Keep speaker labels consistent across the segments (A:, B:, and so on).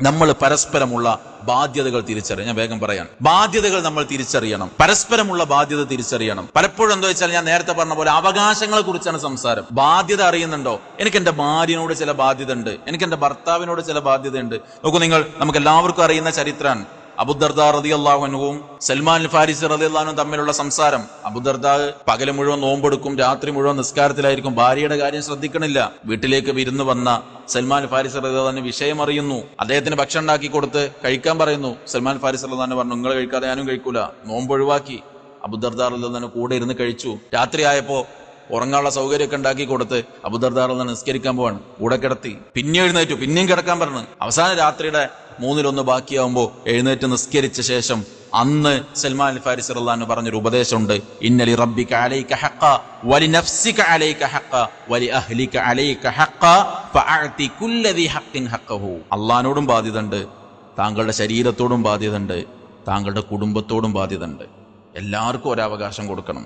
A: നമ്മൾ പരസ്പരമുള്ള ബാധ്യതകൾ തിരിച്ചറിയണം. ഞാൻ വേഗം പറയാൻ, ബാധ്യതകൾ നമ്മൾ തിരിച്ചറിയണം, പരസ്പരമുള്ള ബാധ്യത തിരിച്ചറിയണം. പലപ്പോഴും എന്താ വെച്ചാൽ, ഞാൻ നേരത്തെ പറഞ്ഞ പോലെ അവകാശങ്ങളെ കുറിച്ചാണ് സംസാരം. ബാധ്യത അറിയുന്നുണ്ടോ? എനിക്ക് എന്റെ ഭാര്യനോട് ചില ബാധ്യത ഉണ്ട്, എനിക്ക് എന്റെ ഭർത്താവിനോട് ചില ബാധ്യത ഉണ്ട്. നോക്കൂ നിങ്ങൾ, നമുക്ക് എല്ലാവർക്കും അറിയുന്ന ചരിത്രമാണ് അബൂദർദാ റളിയല്ലാഹു അൻഹുവും സൽമാൻ അൽ ഫാരിസി റളിയല്ലാഹു അൻഹു തമ്മിലുള്ള സംസാരം. അബൂദർദാ പകല് മുഴുവൻ നോമ്പെടുക്കും, രാത്രി മുഴുവൻ നിസ്കാരത്തിലായിരിക്കും, ഭാര്യയുടെ കാര്യം ശ്രദ്ധിക്കണില്ല. വീട്ടിലേക്ക് വിരുന്ന് വന്ന സൽമാൻ അൽ ഫാരിസി റളിയല്ലാഹു അൻഹു വിഷയം അറിയുന്നു, അദ്ദേഹത്തിന് ഭക്ഷണം ഉണ്ടാക്കി കൊടുത്ത് കഴിക്കാൻ പറയുന്നു. സൽമാൻ അൽ ഫാരിസി റളിയല്ലാഹു അൻഹു പറഞ്ഞു, നിങ്ങൾ കഴിക്കാതെ ഞാനും കഴിക്കൂല. നോമ്പ് ഒഴിവാക്കി. അബൂദർദാ റളിയല്ലാഹു അൻഹു കൂടെ ഇരുന്ന് കഴിച്ചു. രാത്രിയായപ്പോ ഉറങ്ങാനുള്ള സൗകര്യമൊക്കെ ഉണ്ടാക്കി കൊടുത്ത് അബൂദർദാ റളിയല്ലാഹു അൻഹു നിസ്കരിക്കാൻ പോവാണ്. കൂടെ കിടത്തി, പിന്നെ എഴുന്നേറ്റു, പിന്നെയും കിടക്കാൻ പറഞ്ഞു. അവസാന രാത്രിയുടെ 1/3 ബാക്കിയാവുമ്പോ എഴുന്നേറ്റ് നിസ്കരിച്ച ശേഷം അന്ന് സൽമാൻ അൽ ഫാരിസി റളിയല്ലാഹു അൻഹു പറഞ്ഞൊരു ഉപദേശമുണ്ട്. ഇന്നലി റബ്ബിക അലൈക ഹഖ്ഖ വലി നഫ്സിക അലൈക ഹഖ്ഖ വലി അഹ്ലിക അലൈക ഹഖ്ഖ ഫഅതി കുല്ലദി ഹഖ്ഖിൻ ഹഖ്ഖഹു. അല്ലാഹുവിനോടും ബാധ്യതയുണ്ട്, താങ്കളുടെ ശരീരത്തോടും ബാധ്യതയുണ്ട്, താങ്കളുടെ കുടുംബത്തോടും ബാധ്യതയുണ്ട്. എല്ലാവർക്കും ഒരവകാശം കൊടുക്കണം.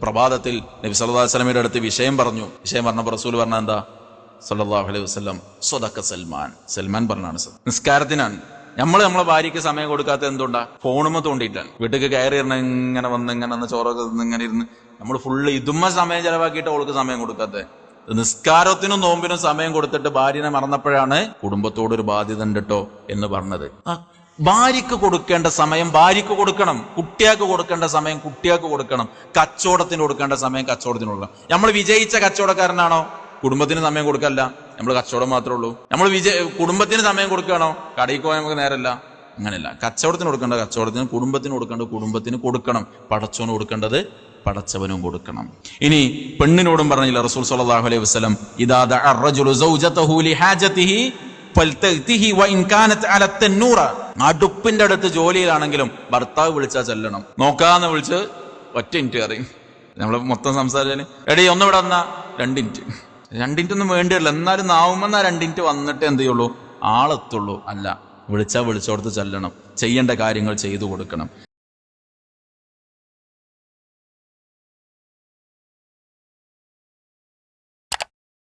A: പ്രഭാതത്തിൽ നബി സല്ലല്ലാഹു അലൈഹി വസല്ലമയുടെ അടുത്ത് വിഷയം പറഞ്ഞപ്പോൾ റസൂൽ പറഞ്ഞ എന്താ? സല്ലല്ലാഹു അലൈഹി വസല്ലം സ്വദഖ സൽമാൻ. സൽമാൻ പറഞ്ഞാണ് നിസ്കാരത്തിനാണ്. നമ്മളെ ഭാര്യയ്ക്ക് സമയം കൊടുക്കാത്ത എന്തുകൊണ്ടാ? ഫോണുമ്മ തോണ്ടിയിട്ടാണ്. വീട്ടിലേക്ക് കയറി ഇരുന്ന് ഇങ്ങനെ വന്ന് ചോറൊക്കെ ഇങ്ങനെ ഇരുന്ന് നമ്മൾ ഫുള്ള് ഇതുമ്മ സമയം ചെലവാക്കിയിട്ട് അവൾക്ക് സമയം കൊടുക്കാത്ത. നിസ്കാരത്തിനും നോമ്പിനും സമയം കൊടുത്തിട്ട് ഭാര്യനെ മറന്നപ്പോഴാണ് കുടുംബത്തോടൊരു ബാധ്യത ഉണ്ട് കേട്ടോ എന്ന് പറഞ്ഞത്. ഭാര്യക്ക് കൊടുക്കേണ്ട സമയം ഭാര്യക്ക് കൊടുക്കണം, കുട്ടിയാൾക്ക് കൊടുക്കേണ്ട സമയം കുട്ടിയാൾക്ക് കൊടുക്കണം, കച്ചവടത്തിന് കൊടുക്കേണ്ട സമയം കച്ചവടത്തിന് കൊടുക്കണം. നമ്മൾ വിജയിച്ച കച്ചവടക്കാരനാണോ? കുടുംബത്തിന് സമയം കൊടുക്കല്ല, നമ്മൾ കച്ചവടം മാത്രമേ ഉള്ളൂ. നമ്മൾ കുടുംബത്തിന് സമയം കൊടുക്കണോ? കടയിൽ പോയാൽ നമുക്ക് നേരല്ല. അങ്ങനെയല്ല. കച്ചവടത്തിന് കൊടുക്കേണ്ട കച്ചവടത്തിന്, കുടുംബത്തിന് കൊടുക്കേണ്ടത് കുടുംബത്തിന് കൊടുക്കണം, പടച്ചവന് കൊടുക്കേണ്ടത് പടച്ചവനും കൊടുക്കണം. ഇനി പെണ്ണിനോടും പറഞ്ഞില്ല റസൂൽ സ്വല്ലല്ലാഹു അലൈഹി വസല്ലം, ഇദാ ദഅ അർ-റജുലു സൗജതഹു ലിഹാജതിഹി ഫൽതഅതിഹി വഇൻ കാനത് അല തന്നൂറ. അടുപ്പിന്റെ അടുത്ത് ജോലിയിലാണെങ്കിലും ഭർത്താവ് വിളിച്ചാൽ ചെല്ലണം. നോക്കാന്ന് വിളിച്ച് 1 മിനിറ്റ് അറിയും. നമ്മള് മൊത്തം സംസാരിച്ചാല് എടീ ഒന്ന് ഇവിടെ വന്നാ 2 മിനിറ്റ്. 2 മിനിറ്റ് ഒന്നും വേണ്ടിയല്ല, എന്നാലും നാവുമെന്നാ 2 മിനിറ്റ് വന്നിട്ട് എന്ത് ചെയ്യുള്ളൂ? ആളെത്തുള്ളൂ. അല്ല, വിളിച്ചോടത്ത് ചെല്ലണം, ചെയ്യേണ്ട കാര്യങ്ങൾ ചെയ്തു കൊടുക്കണം.